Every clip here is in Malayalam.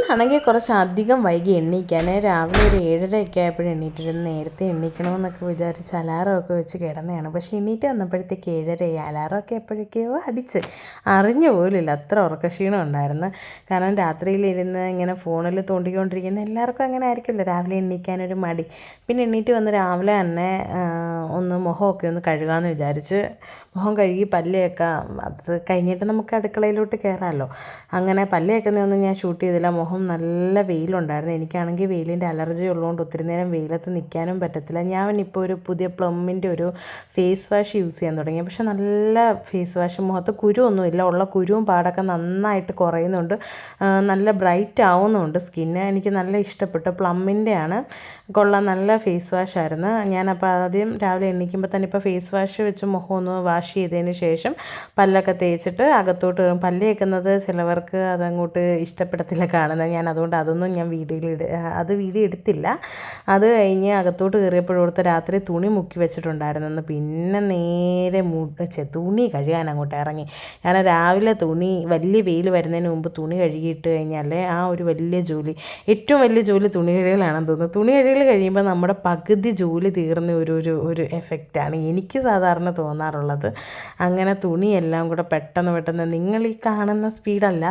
ഇന്നാണെങ്കിൽ കുറച്ചധികം വൈകി എണ്ണീക്കാൻ. രാവിലെ ഒരു 7:30 ആയപ്പോഴും എണ്ണീറ്റിരുന്ന് നേരത്തെ എണ്ണീക്കണമെന്നൊക്കെ വിചാരിച്ച് അലാറമൊക്കെ വെച്ച് കിടന്നതാണ്. പക്ഷേ എണ്ണീറ്റ് വന്നപ്പോഴത്തേക്ക് 7:30. അലാറമൊക്കെ എപ്പോഴൊക്കെയോ അടിച്ച് അറിഞ്ഞു പോലില്ല, അത്ര ഉറക്കക്ഷീണം ഉണ്ടായിരുന്നു. കാരണം രാത്രിയിലിരുന്ന് ഇങ്ങനെ ഫോണിൽ തോണ്ടിക്കൊണ്ടിരിക്കുന്ന എല്ലാവർക്കും അങ്ങനെ ആയിരിക്കുമല്ലോ രാവിലെ എണ്ണീക്കാനൊരു മടി. പിന്നെ എണ്ണീറ്റ് വന്ന് രാവിലെ തന്നെ ഒന്ന് മുഖമൊക്കെ ഒന്ന് കഴുകാമെന്ന് വിചാരിച്ച് മുഖം കഴുകി പല്ലേക്കാം. അത് കഴിഞ്ഞിട്ട് നമുക്ക് അടുക്കളയിലോട്ട് കയറാമല്ലോ. അങ്ങനെ പല്ലേക്കുന്നതൊന്നും ഞാൻ ഷൂട്ട് ചെയ്തില്ല. മുഖം നല്ല വെയിലുണ്ടായിരുന്നു. എനിക്കാണെങ്കിൽ വെയിലിൻ്റെ അലർജി ഉള്ളതുകൊണ്ട് ഒത്തിരി നേരം വെയിലത്ത് നിൽക്കാനും പറ്റത്തില്ല. ഞാൻ ഇപ്പോൾ ഒരു പുതിയ പ്ലമ്മിൻ്റെ ഒരു ഫേസ് വാഷ് യൂസ് ചെയ്യാൻ തുടങ്ങി. പക്ഷെ നല്ല ഫേസ് വാഷ്, മുഖത്ത് കുരുവൊന്നുമില്ല, ഉള്ള കുരുവും പാടൊക്കെ നന്നായിട്ട് കുറയുന്നുണ്ട്, നല്ല ബ്രൈറ്റ് ആവുന്നുണ്ട് സ്കിന്ന്. എനിക്ക് നല്ല ഇഷ്ടപ്പെട്ടു. പ്ലമ്മിൻ്റെ ആണ്, കൊള്ളാം, നല്ല ഫേസ് വാഷായിരുന്നു. ഞാനപ്പോൾ ആദ്യം രാവിലെ എണീക്കുമ്പോൾ തന്നെ ഇപ്പോൾ ഫേസ് വാഷ് വെച്ച് മുഖം ഒന്ന് വാഷ് ചെയ്തതിന് ശേഷം പല്ലൊക്കെ തേച്ചിട്ട് അകത്തോട്ട് പല്ല് തേക്കുന്നത് ചിലവർക്ക് അതങ്ങോട്ട് ഇഷ്ടപ്പെടത്തില്ല കാണുന്നത്. ഞാൻ അതുകൊണ്ട് അതൊന്നും ഞാൻ വീഡിയോ എടുത്തില്ല. അത് കഴിഞ്ഞ് അകത്തോട്ട് കയറിയപ്പോഴോടുത്ത് രാത്രി തുണി മുക്കി വെച്ചിട്ടുണ്ടായിരുന്നെന്ന്. പിന്നെ നേരെ തുണി കഴുകാൻ അങ്ങോട്ട് ഇറങ്ങി. കാരണം രാവിലെ വലിയ വെയിൽ വരുന്നതിന് മുമ്പ് തുണി കഴുകിയിട്ട് കഴിഞ്ഞാൽ ആ ഒരു വലിയ ജോലി, ഏറ്റവും വലിയ ജോലി തുണി കഴുകലാണെന്ന് തോന്നുന്നു. തുണി കഴുകൽ കഴിയുമ്പോൾ നമ്മുടെ പകുതി ജോലി തീർന്ന ഒരു എഫക്റ്റാണ് എനിക്ക് സാധാരണ തോന്നാറുള്ളത്. അങ്ങനെ തുണിയെല്ലാം കൂടെ പെട്ടെന്ന് നിങ്ങൾ ഈ കാണുന്ന സ്പീഡല്ല,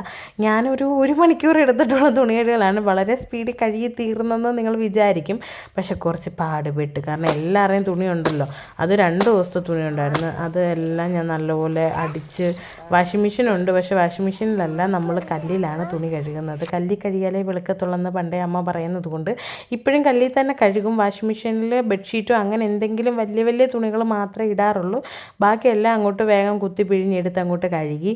ഞാനൊരു മണിക്കൂർ എടുത്തിട്ടുള്ള തുണി കഴുകലാണ്. വളരെ സ്പീഡിൽ കഴുകി തീർന്നെന്ന് നിങ്ങൾ വിചാരിക്കും. പക്ഷെ കുറച്ച് പാടുപെട്ട്, കാരണം എല്ലാവരുടെയും തുണിയുണ്ടല്ലോ. അത് 2 ദിവസത്തെ തുണി ഉണ്ടായിരുന്നു. അതെല്ലാം ഞാൻ നല്ലപോലെ അടിച്ച്, വാഷിംഗ് മെഷീനുണ്ട്, പക്ഷേ വാഷിംഗ് മെഷീനിലല്ല, നമ്മൾ കല്ലിലാണ് തുണി കഴുകുന്നത്. കല്ലിൽ കഴുകിയാലേ വെളുക്കത്തുള്ളെന്ന് പണ്ടേ അമ്മ പറയുന്നത് കൊണ്ട് ഇപ്പോഴും കല്ലിൽ തന്നെ കഴുകും. വാഷിംഗ് മെഷീനിൽ ബെഡ്ഷീറ്റോ അങ്ങനെ എന്തെങ്കിലും വലിയ വലിയ തുണികൾ മാത്രമേ ഇടാറുള്ളൂ. ബാക്കിയെല്ലാം അങ്ങോട്ട് വേഗം കുത്തി പിഴിഞ്ഞെടുത്ത് അങ്ങോട്ട് കഴുകി.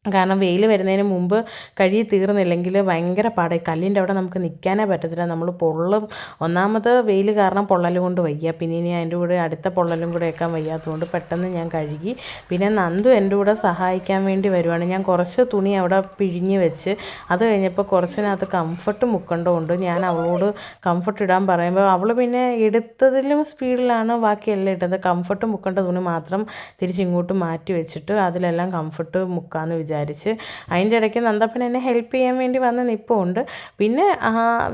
കാരണം വെയിൽ വരുന്നതിന് മുമ്പ് കഴുകി തീർന്നില്ലെങ്കിൽ ഭയങ്കര പാടായി. കല്ലിൻ്റെ അവിടെ നമുക്ക് നിൽക്കാനേ പറ്റത്തില്ല, നമ്മൾ പൊള്ളും. ഒന്നാമത് വെയിൽ കാരണം പൊള്ളൽ കൊണ്ട് വയ്യ, പിന്നെ ഇനി അതിൻ്റെ കൂടെ അടുത്ത പൊള്ളലും കൂടെ വെക്കാൻ വയ്യാത്തതുകൊണ്ട് പെട്ടെന്ന് ഞാൻ കഴുകി. പിന്നെ നന്ദു എൻ്റെ കൂടെ സഹായിക്കാൻ വേണ്ടി വരുവാണ്. ഞാൻ കുറച്ച് തുണി അവിടെ പിഴിഞ്ഞ് വെച്ച്, അത് കഴിഞ്ഞപ്പോൾ കുറച്ചിനകത്ത് കംഫർട്ട് മുക്കേണ്ടതുകൊണ്ട് ഞാൻ അവളോട് കംഫർട്ട് ഇടാൻ പറയുമ്പോൾ അവൾ പിന്നെ എടുത്തതിലും സ്പീഡിലാണ് ബാക്കിയെല്ലാം ഇട്ടത്. കംഫർട്ട് മുക്കേണ്ട തുണി മാത്രം തിരിച്ചിങ്ങോട്ട് മാറ്റി വെച്ചിട്ട് അതിലെല്ലാം കംഫർട്ട് മുക്കാമെന്ന് വിചാരിച്ചു. അതിൻ്റെ ഇടയ്ക്ക് നന്ദപ്പൻ എന്നെ ഹെൽപ്പ് ചെയ്യാൻ വേണ്ടി വന്ന് നിൽപ്പുണ്ട്. പിന്നെ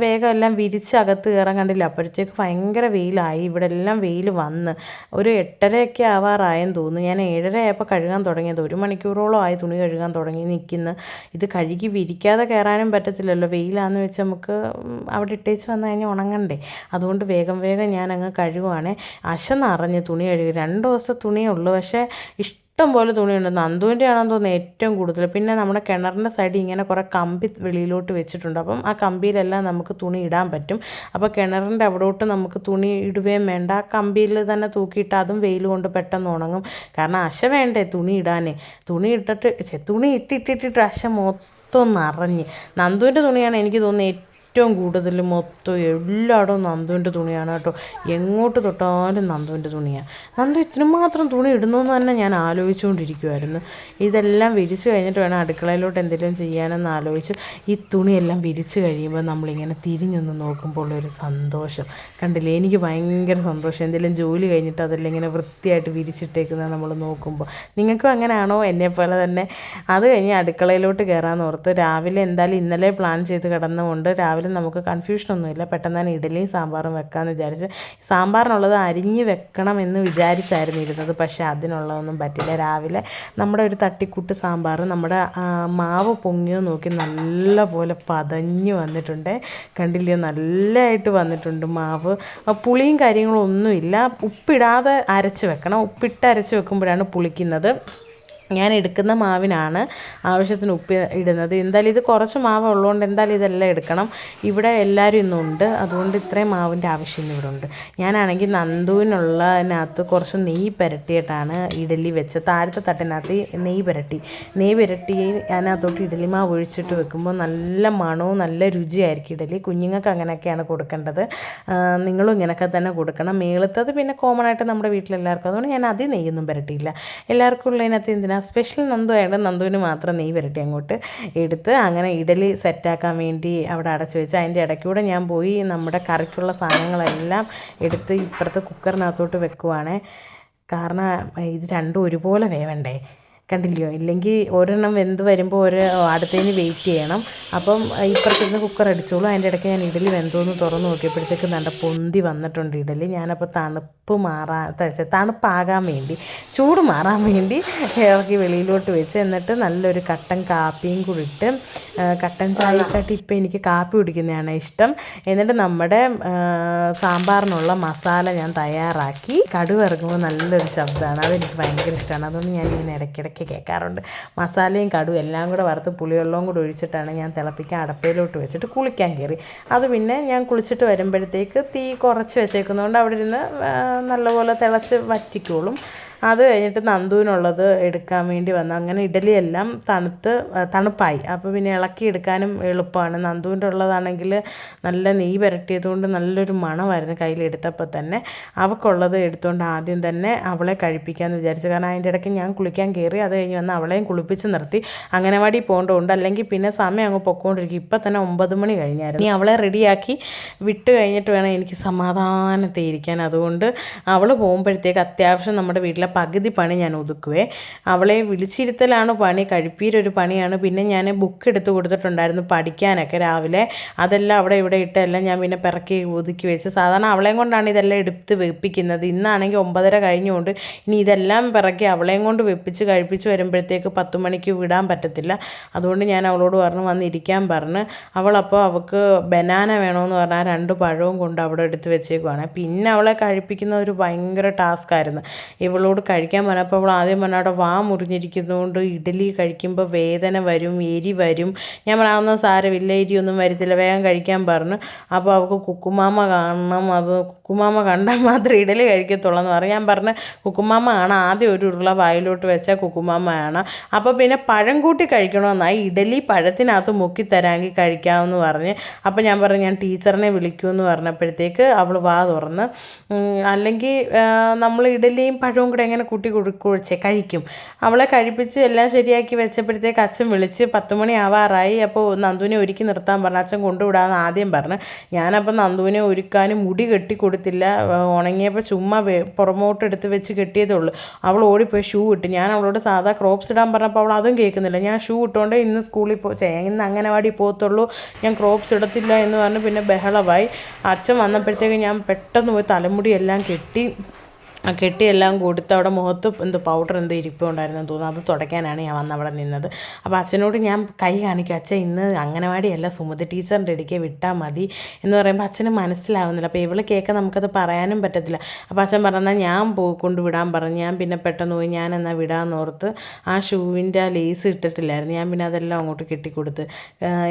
വേഗം എല്ലാം വിരിച്ച് അകത്ത് കയറാൻ കണ്ടില്ല. അപ്പോഴത്തേക്ക് ഭയങ്കര വെയിലായി. ഇവിടെ എല്ലാം വെയിൽ വന്ന് ഒരു 8:30 ആവാറായെന്ന് തോന്നുന്നു. ഞാൻ 7:30 ആയപ്പോൾ കഴുകാൻ തുടങ്ങിയത്. 1 മണിക്കൂറോളം ആയി തുണി കഴുകാൻ തുടങ്ങി നിൽക്കുന്നു. ഇത് കഴുകി വിരിക്കാതെ കയറാനും പറ്റത്തില്ലല്ലോ, വെയിലാന്ന് വെച്ച് നമുക്ക് അവിടെ ഇട്ടേച്ച് വന്നു കഴിഞ്ഞാൽ ഉണങ്ങണ്ടേ. അതുകൊണ്ട് വേഗം ഞാൻ അങ്ങ് കഴുകുവാണേ. നിറഞ്ഞ് തുണി കഴുകി. 2 ദിവസത്തെ തുണിയേ ഉള്ളൂ, പക്ഷേ ഇഷ്ടം പോലെ തുണിയുണ്ട്. നന്ദുവിൻ്റെ ആണെന്ന് തോന്നുന്നു ഏറ്റവും കൂടുതൽ. പിന്നെ നമ്മുടെ കിണറിൻ്റെ സൈഡിൽ ഇങ്ങനെ കുറേ കമ്പി വെളിയിലോട്ട് വെച്ചിട്ടുണ്ട്. അപ്പം ആ കമ്പിയിലെല്ലാം നമുക്ക് തുണി ഇടാൻ പറ്റും. അപ്പോൾ കിണറിൻ്റെ അവിടോട്ട് നമുക്ക് തുണി ഇടുകയും വേണ്ട, ആ കമ്പിയിൽ തന്നെ തൂക്കിയിട്ട് അതും വെയിൽ കൊണ്ട് പെട്ടെന്ന് ഉണങ്ങും. കാരണം അശ വേണ്ടേ തുണി ഇടാനേ. തുണി ഇട്ടിട്ട് അശ മൊത്തം നിറഞ്ഞ്. നന്ദുവിൻ്റെ തുണിയാണ് എനിക്ക് തോന്നുന്നത് ഏറ്റവും കൂടുതൽ, മൊത്തം എല്ലായിടവും നന്ദുവിൻ്റെ തുണിയാണ് കേട്ടോ. എങ്ങോട്ട് തൊട്ടാലും നന്ദുവിൻ്റെ തുണിയാണ്. നന്ദു ഇത്തിരി മാത്രം തുണി ഇടുന്നതെന്ന് തന്നെ ഞാൻ ആലോചിച്ചുകൊണ്ടിരിക്കുമായിരുന്നു. ഇതെല്ലാം വിരിച്ച് കഴിഞ്ഞിട്ട് വേണം അടുക്കളയിലോട്ട് എന്തെങ്കിലും ചെയ്യാനെന്ന് ആലോചിച്ച്. ഈ തുണിയെല്ലാം വിരിച്ച് കഴിയുമ്പോൾ നമ്മളിങ്ങനെ തിരിഞ്ഞൊന്ന് നോക്കുമ്പോൾ ഒരു സന്തോഷം കണ്ടില്ലേ, എനിക്ക് ഭയങ്കര സന്തോഷം. എന്തെങ്കിലും ജോലി കഴിഞ്ഞിട്ട് അതെല്ലാം ഇങ്ങനെ വൃത്തിയായിട്ട് വിരിച്ചിട്ടേക്കുന്നത് നമ്മൾ നോക്കുമ്പോൾ. നിങ്ങൾക്കും അങ്ങനെയാണോ എന്നെപ്പോലെ തന്നെ? അത് കഴിഞ്ഞ് അടുക്കളയിലോട്ട് കയറാമെന്ന് ഓർത്ത് രാവിലെ എന്തായാലും ഇന്നലെ പ്ലാൻ ചെയ്ത് കിടന്നുകൊണ്ട് രാവിലെ നമുക്ക് കൺഫ്യൂഷനൊന്നുമില്ല, പെട്ടെന്ന് തന്നെ ഇഡലിയും സാമ്പാറും വെക്കാമെന്ന് വിചാരിച്ച്. സാമ്പാറിനുള്ളത് അരിഞ്ഞ് വെക്കണം എന്ന് വിചാരിച്ചായിരുന്നു ഇരുന്നത്, പക്ഷേ അതിനുള്ളതൊന്നും പറ്റില്ല. രാവിലെ നമ്മുടെ ഒരു തട്ടിക്കൂട്ട് സാമ്പാർ, നമ്മുടെ മാവ് പൊങ്ങിയോ നോക്കി നല്ല പോലെ പതഞ്ഞ് വന്നിട്ടുണ്ട്. കണ്ടില്ലയോ, നല്ലതായിട്ട് വന്നിട്ടുണ്ട് മാവ്. പുളിയും കാര്യങ്ങളും ഒന്നുമില്ല. ഉപ്പിടാതെ അരച്ച് വെക്കണം, ഉപ്പിട്ട് അരച്ച് വെക്കുമ്പോഴാണ് പുളിക്കുന്നത്. ഞാൻ എടുക്കുന്ന മാവിനാണ് ആവശ്യത്തിന് ഉപ്പ് ഇടുന്നത്. എന്തായാലും ഇത് കുറച്ച് മാവ് ഉള്ളതുകൊണ്ട് എന്തായാലും ഇതെല്ലാം എടുക്കണം. ഇവിടെ എല്ലാവരും ഇന്നുണ്ട്, അതുകൊണ്ട് ഇത്രയും മാവിൻ്റെ ആവശ്യം ഇവിടെ ഉണ്ട്. ഞാനാണെങ്കിൽ നന്ദുവിനുള്ളതിനകത്ത് കുറച്ച് നെയ്യ് പുരട്ടിയിട്ടാണ് ഇഡലി വെച്ച്. താഴത്തെ തട്ടിനകത്ത് നെയ്യ് പുരട്ടി അതിനകത്തോട്ട് ഇഡലി മാവ് ഒഴിച്ചിട്ട് വെക്കുമ്പോൾ നല്ല മണവും നല്ല രുചിയായിരിക്കും ഇഡലി. കുഞ്ഞുങ്ങൾക്ക് അങ്ങനെയൊക്കെയാണ് കൊടുക്കേണ്ടത്. നിങ്ങളും ഇങ്ങനെയൊക്കെ തന്നെ കൊടുക്കണം. മേളത്തത് പിന്നെ കോമൺ ആയിട്ട് നമ്മുടെ വീട്ടിലെല്ലാവർക്കും, അതുകൊണ്ട് ഞാൻ അതിൽ നെയ്യൊന്നും പുരട്ടിയില്ല. എല്ലാവർക്കും ഉള്ളതിനകത്ത് എന്തിനാ സ്പെഷ്യൽ നന്ദു ആയതുകൊണ്ട് നന്ദുവിന് മാത്രം നെയ്യ് പുരട്ടി അങ്ങോട്ട് എടുത്ത് അങ്ങനെ ഇഡലി സെറ്റാക്കാൻ വേണ്ടി അവിടെ അടച്ചു വെച്ച്. അതിൻ്റെ ഇടയ്ക്കൂടെ ഞാൻ പോയി നമ്മുടെ കറിക്കുള്ള സാധനങ്ങളെല്ലാം എടുത്ത് ഇപ്പുറത്ത് കുക്കറിനകത്തോട്ട് വെക്കുവാണ്. കാരണം ഇത് രണ്ടും ഒരുപോലെ വേവണ്ടേ. കണ്ടില്ലയോ? ഇല്ലെങ്കിൽ ഒരെണ്ണം വെന്ത് വരുമ്പോൾ അടുത്തതിന് വെയിറ്റ് ചെയ്യണം. അപ്പം ഇപ്പുറത്തുനിന്ന് കുക്കർ അടിച്ചോളൂ. അതിൻ്റെ ഇടയ്ക്ക് ഞാൻ ഇഡലി വെന്തോന്ന് തുറന്ന് നോക്കിയപ്പോഴത്തേക്ക് നല്ല പൊന്തി വന്നിട്ടുണ്ട് ഇഡലി. ഞാനപ്പോൾ തണുപ്പാകാൻ വേണ്ടി, ചൂട് മാറാൻ വേണ്ടി ഇറക്കി വെളിയിലോട്ട് വെച്ച്, എന്നിട്ട് നല്ലൊരു കട്ടൻ കാപ്പിയും കൂടി ഇട്ട്, കട്ടൻ ചായക്കാട്ടി ഇപ്പം എനിക്ക് കാപ്പി കുടിക്കുന്നതാണ് ഇഷ്ടം. എന്നിട്ട് നമ്മുടെ സാമ്പാറിനുള്ള മസാല ഞാൻ തയ്യാറാക്കി. കടുക് ഇറങ്ങുമ്പോൾ നല്ലൊരു ശബ്ദമാണ്, അതെനിക്ക് ഭയങ്കര ഇഷ്ടമാണ്. അതുകൊണ്ട് ഞാൻ ഇങ്ങനെ ഇടയ്ക്കിടയ്ക്ക് കേൾക്കാറുണ്ട്. മസാലയും കടുകും എല്ലാം കൂടെ വറുത്ത് പുളിവെള്ളവും കൂടെ ഒഴിച്ചിട്ടാണ് ഞാൻ തിളപ്പിക്കാൻ അടപ്പയിലോട്ട് വെച്ചിട്ട് കുളിക്കാൻ കയറി. അത് പിന്നെ ഞാൻ കുളിച്ചിട്ട് വരുമ്പോഴത്തേക്ക് തീ കുറച്ച് വെച്ചേക്കുന്നതുകൊണ്ട് അവിടെ ഇരുന്ന് നല്ലപോലെ തിളച്ച് വറ്റിക്കോളും. അത് കഴിഞ്ഞിട്ട് നന്ദുവിനുള്ളത് എടുക്കാൻ വേണ്ടി വന്നു. അങ്ങനെ ഇഡലിയെല്ലാം തണുപ്പായി. അപ്പോൾ പിന്നെ ഇളക്കി എടുക്കാനും എളുപ്പമാണ്. നന്ദുവിൻ്റെ ഉള്ളതാണെങ്കിൽ നല്ല നെയ്യ് പുരട്ടിയതുകൊണ്ട് നല്ലൊരു മണമായിരുന്നു കയ്യിലെടുത്തപ്പോൾ തന്നെ. അവൾക്കുള്ളത് എടുത്തുകൊണ്ട് ആദ്യം തന്നെ അവളെ കഴിപ്പിക്കാമെന്ന് വിചാരിച്ചു. കാരണം അതിൻ്റെ ഇടയ്ക്ക് ഞാൻ കുളിക്കാൻ കയറി. അത് കഴിഞ്ഞ് വന്ന് അവളെയും കുളിപ്പിച്ച് നിർത്തി. അംഗനവാടി പോകേണ്ടതുണ്ട്, അല്ലെങ്കിൽ പിന്നെ സമയം അങ്ങ് പൊക്കോണ്ടിരിക്കും. ഇപ്പം തന്നെ 9 മണി കഴിഞ്ഞായിരുന്നു. ഇനി അവളെ റെഡിയാക്കി വിട്ട് കഴിഞ്ഞിട്ട് വേണം എനിക്ക് സമാധാനത്തെ ഇരിക്കാൻ. അതുകൊണ്ട് അവൾ പോകുമ്പോഴത്തേക്ക് അത്യാവശ്യം നമ്മുടെ വീട്ടിലെ പകുതി പണി ഞാൻ ഒതുക്കുവേ. അവളെ വിളിച്ചിരുത്തലാണ് പണി, കഴിപ്പീരൊരു പണിയാണ്. പിന്നെ ഞാൻ ബുക്ക് എടുത്ത് കൊടുത്തിട്ടുണ്ടായിരുന്നു പഠിക്കാനൊക്കെ രാവിലെ. അതെല്ലാം അവിടെ ഇവിടെ ഇട്ടെല്ലാം ഞാൻ പിന്നെ പിറക്കി ഒതുക്കി വെച്ച്. സാധാരണ അവളെയും കൊണ്ടാണ് ഇതെല്ലാം എടുത്ത് വെപ്പിക്കുന്നത്. ഇന്നാണെങ്കിൽ 9:30 കഴിഞ്ഞുകൊണ്ട് ഇനി ഇതെല്ലാം പിറക്കി അവളെയും കൊണ്ട് വെപ്പിച്ച് കഴിപ്പിച്ച് വരുമ്പോഴത്തേക്ക് 10 മണിക്ക് വിടാൻ പറ്റത്തില്ല. അതുകൊണ്ട് ഞാൻ അവളോട് പറഞ്ഞു വന്നിരിക്കാൻ പറഞ്ഞ്. അവളപ്പോൾ അവൾക്ക് ബനാന വേണമെന്ന് പറഞ്ഞാൽ 2 പഴവും കൊണ്ട് അവിടെ എടുത്ത് വെച്ചേക്കുവാണ്. പിന്നെ അവളെ കഴിപ്പിക്കുന്ന ഒരു ഭയങ്കര ടാസ്ക്കായിരുന്നു. ഇവളോട് കഴിക്കാൻ പറഞ്ഞപ്പോൾ അവൾ ആദ്യം പറഞ്ഞാൽ അവിടെ വാ മുറിഞ്ഞിരിക്കുന്നതുകൊണ്ട് ഇഡലി കഴിക്കുമ്പോൾ വേദന വരും, എരി വരും. ഞാൻ പറഞ്ഞാൽ സാരമില്ല, എരിയൊന്നും വരത്തില്ല, വേഗം കഴിക്കാൻ പറഞ്ഞു. അപ്പോൾ അവൾക്ക് കുക്കുമാമ കാണണം, അത് കുക്കുമാമ കണ്ടാൽ മാത്രമേ ഇഡലി കഴിക്കത്തുള്ളൂ എന്ന് പറഞ്ഞു. ഞാൻ പറഞ്ഞു കുക്കുമാമ ആണ്, ആദ്യം ഒരു ഉരുള വായിലോട്ട് വെച്ചാൽ കുക്കുമാമയാണ്. അപ്പോൾ പിന്നെ പഴം കൂട്ടി കഴിക്കണമെന്നായി, ഇഡലി പഴത്തിനകത്ത് മുക്കിത്തരാമെങ്കിൽ കഴിക്കാമെന്ന് പറഞ്ഞ്. അപ്പോൾ ഞാൻ പറഞ്ഞു ഞാൻ ടീച്ചറിനെ വിളിക്കുമെന്ന് പറഞ്ഞപ്പോഴത്തേക്ക് അവൾ വാ തുറന്ന്. അല്ലെങ്കിൽ നമ്മൾ ഇഡലിയും പഴവും കൂടെ എങ്ങനെ കൂട്ടി കഴിക്കും. അവളെ കഴിപ്പിച്ച് എല്ലാം ശരിയാക്കി വെച്ചപ്പോഴത്തേക്ക് അച്ഛൻ വിളിച്ച് 10 മണി ആവാറായി. അപ്പോൾ നന്ദുവിനെ ഒരുക്കി നിർത്താൻ പറഞ്ഞു. അച്ഛൻ കൊണ്ടുവിടാമെന്ന് ആദ്യം പറഞ്ഞു. ഞാനപ്പോൾ നന്ദുവിനെ ഒരുക്കാനും മുടി കെട്ടി കൊടുത്തില്ല. ഉണങ്ങിയപ്പോൾ ചുമ്മാ പുറമോട്ട് എടുത്ത് വെച്ച് കെട്ടിയതേ ഉള്ളൂ. അവൾ ഓടിപ്പോയി ഷൂ ഇട്ട്. ഞാൻ അവളോട് സാധാ ക്രോപ്സ് ഇടാൻ പറഞ്ഞപ്പോൾ അവൾ അതും കേൾക്കുന്നില്ല. ഞാൻ ഷൂ ഇട്ടുകൊണ്ട് ഇന്ന് സ്കൂളിൽ ഇന്ന് അംഗനവാടി പോകത്തുള്ളൂ, ഞാൻ ക്രോപ്സ് ഇടത്തില്ല എന്ന് പറഞ്ഞ് പിന്നെ ബഹളമായി. അച്ഛൻ വന്നപ്പോഴത്തേക്ക് ഞാൻ പെട്ടെന്ന് പോയി തലമുടി എല്ലാം കെട്ടിയെല്ലാം കൊടുത്ത് അവിടെ മുഖത്ത് പൗഡർ ഇരിപ്പുണ്ടായിരുന്നെന്ന് തോന്നുന്നു. അത് തുടയ്ക്കാനാണ് ഞാൻ വന്ന് അവിടെ നിന്നത്. അപ്പോൾ അച്ഛനോട് ഞാൻ കൈ കാണിക്കും, അച്ഛൻ ഇന്ന് അംഗനവാടിയല്ല സുമതി ടീച്ചറിൻ്റെ ഇടയ്ക്ക് വിട്ടാൽ മതി എന്ന് പറയുമ്പോൾ അച്ഛന് മനസ്സിലാവുന്നില്ല. അപ്പോൾ ഇവൾ കേൾക്കാൻ നമുക്കത് പറയാനും പറ്റത്തില്ല. അപ്പോൾ അച്ഛൻ പറഞ്ഞാൽ ഞാൻ കൊണ്ടുവിടാൻ പറഞ്ഞു. ഞാൻ പിന്നെ പെട്ടെന്ന് പോയി ഞാൻ എന്നാൽ വിടാമെന്നോർത്ത് ആ ഷൂവിൻ്റെ ആ ലേസ് ഇട്ടിട്ടില്ലായിരുന്നു. ഞാൻ പിന്നെ അതെല്ലാം അങ്ങോട്ട് കെട്ടിക്കൊടുത്ത്.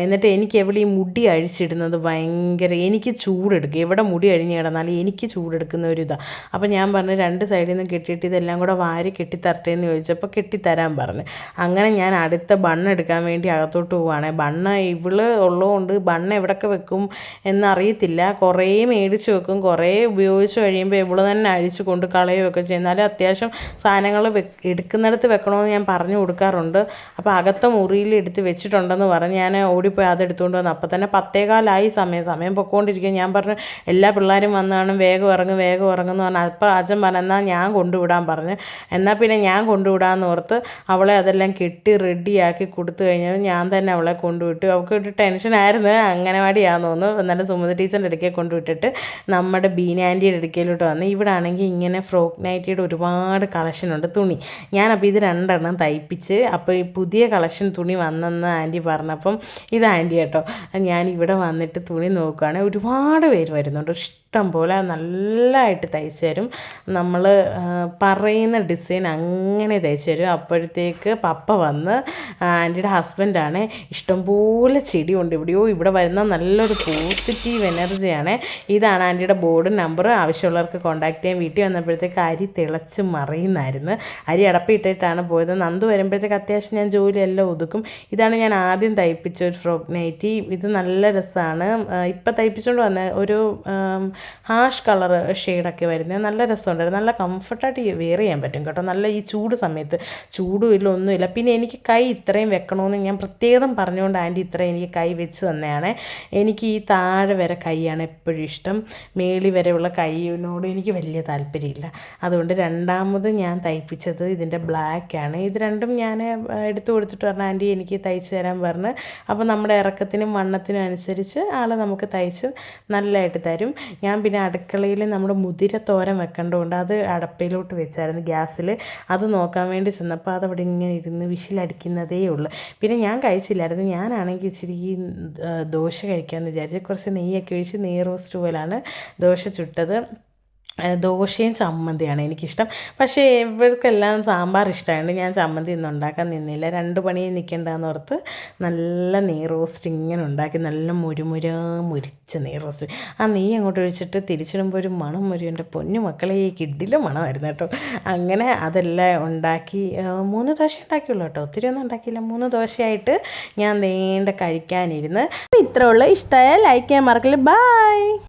എന്നിട്ട് എനിക്ക് എവിടെ ഈ മുടി അഴിച്ചിടുന്നത് ഭയങ്കര, എനിക്ക് ചൂടെടുക്കും. എവിടെ മുടി അഴിഞ്ഞ് കിടന്നാലും എനിക്ക് ചൂടെടുക്കുന്ന ഒരു ഇതാണ്. അപ്പോൾ ഞാൻ പറഞ്ഞു 2 സൈഡിൽ നിന്നും കെട്ടിയിട്ട് ഇതെല്ലാം കൂടെ വാരി കെട്ടിത്തരട്ടെ എന്ന് ചോദിച്ചപ്പോൾ കെട്ടിത്തരാൻ പറഞ്ഞു. അങ്ങനെ ഞാൻ അടുത്ത ബണ്ണ് എടുക്കാൻ വേണ്ടി അകത്തോട്ട് പോവുകയാണ്. ബണ്ണ് ഇവള് ഉള്ളതുകൊണ്ട് ബണ്ണ് എവിടെയൊക്കെ വെക്കും എന്നറിയത്തില്ല. കുറേ മേടിച്ച് വെക്കും, കുറേ ഉപയോഗിച്ച് കഴിയുമ്പോൾ ഇവള് തന്നെ അഴിച്ച് കൊണ്ട് കളയുകയൊക്കെ ചെയ്യും. എന്നാലും അത്യാവശ്യം സാധനങ്ങൾ എടുക്കുന്നിടത്ത് വെക്കണമെന്ന് ഞാൻ പറഞ്ഞു കൊടുക്കാറുണ്ട്. അപ്പോൾ അകത്ത മുറിയിൽ എടുത്ത് വെച്ചിട്ടുണ്ടെന്ന് പറഞ്ഞ് ഞാൻ ഓടിപ്പോയി അതെടുത്തുകൊണ്ട് വന്നു. അപ്പോൾ തന്നെ 10:15 സമയം പൊക്കോണ്ടിരിക്കും. ഞാൻ പറഞ്ഞു എല്ലാ പിള്ളേരും വന്നാണ് വേഗം ഇറങ്ങുമെന്ന് പറഞ്ഞാൽ. അപ്പോൾ അച്ഛൻ എന്നാൽ ഞാൻ കൊണ്ടുവിടാൻ പറഞ്ഞു. എന്നാൽ പിന്നെ ഞാൻ കൊണ്ടുവിടാമെന്ന് ഓർത്ത് അവളെ അതെല്ലാം കെട്ടി റെഡിയാക്കി കൊടുത്തു കഴിഞ്ഞാൽ ഞാൻ തന്നെ അവളെ കൊണ്ടുവിട്ടു. അവൾക്ക് ഒരു ടെൻഷനായിരുന്നു, അംഗനവാടിയാണെന്ന് തോന്നുന്നു. എന്നാലും സുമതി ടീച്ചറിൻ്റെ ഇടയ്ക്ക് കൊണ്ടുവിട്ടിട്ട് നമ്മുടെ ബീനാൻറ്റിയുടെ ഇടയ്ക്കിലോട്ട് വന്ന്. ഇവിടെ ആണെങ്കിൽ ഇങ്ങനെ ഫ്രോക്ക് നൈറ്റിയുടെ ഒരുപാട് കളക്ഷനുണ്ട് തുണി. ഞാനപ്പോൾ ഇത് 2 എണ്ണം തയ്പ്പിച്ച്. അപ്പോൾ ഈ പുതിയ കളക്ഷൻ തുണി വന്നെന്ന് ആൻറ്റി പറഞ്ഞപ്പം ഇത് ആൻറ്റി കേട്ടോ, ഞാൻ ഇവിടെ വന്നിട്ട് തുണി നോക്കുകയാണെങ്കിൽ ഒരുപാട് പേര് വരുന്നുണ്ട്. ഇഷ്ടം പോലെ നല്ലതായിട്ട് തയ്ച്ചു തരും. നമ്മൾ പറയുന്ന ഡിസൈൻ അങ്ങനെ തയ്ച്ചു തരും. അപ്പോഴത്തേക്ക് പപ്പ വന്ന്, ആൻറ്റിയുടെ ഹസ്ബൻഡാണ്. ഇഷ്ടംപോലെ ചെടിയുണ്ട് ഇവിടെ വരുന്ന നല്ലൊരു പോസിറ്റീവ് എനർജിയാണ്. ഇതാണ് ആൻറ്റിയുടെ ബോർഡ് നമ്പർ, ആവശ്യമുള്ളവർക്ക് കോൺടാക്ട് ചെയ്യാൻ. വീട്ടിൽ വന്നപ്പോഴത്തേക്ക് അരി തിളച്ച് മറിയുന്നായിരുന്നു. അരി അടപ്പിട്ടിട്ടാണ് പോയത്. നന്ദു വരുമ്പോഴത്തേക്ക് അത്യാവശ്യം ഞാൻ ജോലിയെല്ലാം ഒതുക്കും. ഇതാണ് ഞാൻ ആദ്യം തയ്പ്പിച്ച ഒരു ഫ്രോക്ക് നൈറ്റി. ഇത് നല്ല രസമാണ്. ഇപ്പം തയ്പ്പിച്ചുകൊണ്ട് വന്ന ഒരു ഹാഷ് കളർ ഷെയ്ഡൊക്കെ വരുന്നത്. നല്ല രസമുണ്ടായിരുന്നു, നല്ല കംഫർട്ടായിട്ട് വെയർ ചെയ്യാൻ പറ്റും കേട്ടോ. നല്ല ഈ ചൂട് സമയത്ത് ചൂടും ഇല്ല ഒന്നുമില്ല. പിന്നെ എനിക്ക് കൈ ഇത്രയും വെക്കണമെന്ന് ഞാൻ പ്രത്യേകം പറഞ്ഞുകൊണ്ട് ആൻറ്റി ഇത്രയും എനിക്ക് കൈ വെച്ച് തന്നെയാണ്. എനിക്ക് ഈ താഴെ വരെ കൈയാണ് എപ്പോഴും ഇഷ്ടം, മേളി വരെയുള്ള കൈയിനോട് എനിക്ക് വലിയ താല്പര്യമില്ല. അതുകൊണ്ട് രണ്ടാമത് ഞാൻ തയ്പ്പിച്ചത് ഇതിൻ്റെ ബ്ലാക്കാണ്. ഇത് രണ്ടും ഞാൻ എടുത്തു കൊടുത്തിട്ട് പറഞ്ഞു ആൻറ്റി എനിക്ക് തയ്ച്ച് തരാൻ പറഞ്ഞ്. അപ്പോൾ നമ്മുടെ ഇറക്കത്തിനും വണ്ണത്തിനും അനുസരിച്ച് ആൾ നമുക്ക് തയ്ച്ച് നല്ലതായിട്ട് തരും. ഞാൻ പിന്നെ അടുക്കളയിൽ നമ്മുടെ മുതിര തോരൻ വെക്കേണ്ടതുകൊണ്ട് അത് അടപ്പയിലോട്ട് വെച്ചായിരുന്നു ഗ്യാസിൽ. അത് നോക്കാൻ വേണ്ടി ചെന്നപ്പോൾ അതവിടെ ഇങ്ങനെ ഇരുന്ന് വിഷിലടിക്കുന്നതേ ഉള്ളൂ. പിന്നെ ഞാൻ കഴിച്ചില്ലായിരുന്നു. ഞാനാണെങ്കിൽ ഇച്ചിരി ദോശ കഴിക്കാമെന്ന് വിചാരിച്ച് കുറച്ച് നെയ്യൊക്കെ ഒഴിച്ച് നെയ്യ് റോസ്റ്റ് പോലാണ് ദോശ ചുട്ടത്. ദോശയും ചമ്മന്തിയാണ് എനിക്കിഷ്ടം. പക്ഷേ ഇവർക്കെല്ലാം സാമ്പാർ ഇഷ്ടമായതുകൊണ്ട് ഞാൻ ചമ്മന്തി ഒന്നും ഉണ്ടാക്കാൻ നിന്നില്ല. 2 പണിയും നിൽക്കേണ്ടെന്ന് ഓർത്ത് നല്ല നെയ് റോസ്റ്റ് ഇങ്ങനെ ഉണ്ടാക്കി, നല്ല മുരിച്ച നെയ് റോസ്റ്റ്. ആ നെയ്യ് അങ്ങോട്ട് ഒഴിച്ചിട്ട് തിരിച്ചിടുമ്പോൾ ഒരു മണം വരും. എൻ്റെ പൊന്നു മക്കളെ കിടിലം മണമായിരുന്നു കേട്ടോ. അങ്ങനെ അതെല്ലാം ഉണ്ടാക്കി 3 ദോശ ഉണ്ടാക്കിയുള്ളൂ കേട്ടോ, ഒത്തിരി ഒന്നും ഉണ്ടാക്കിയില്ല. 3 ദോശയായിട്ട് ഞാൻ കഴിക്കാനിരുന്ന്. ഇത്രയുള്ള ഇഷ്ടമായ ലൈക്ക് ചെയ്യാൻ മറക്കില്ല. ബൈ.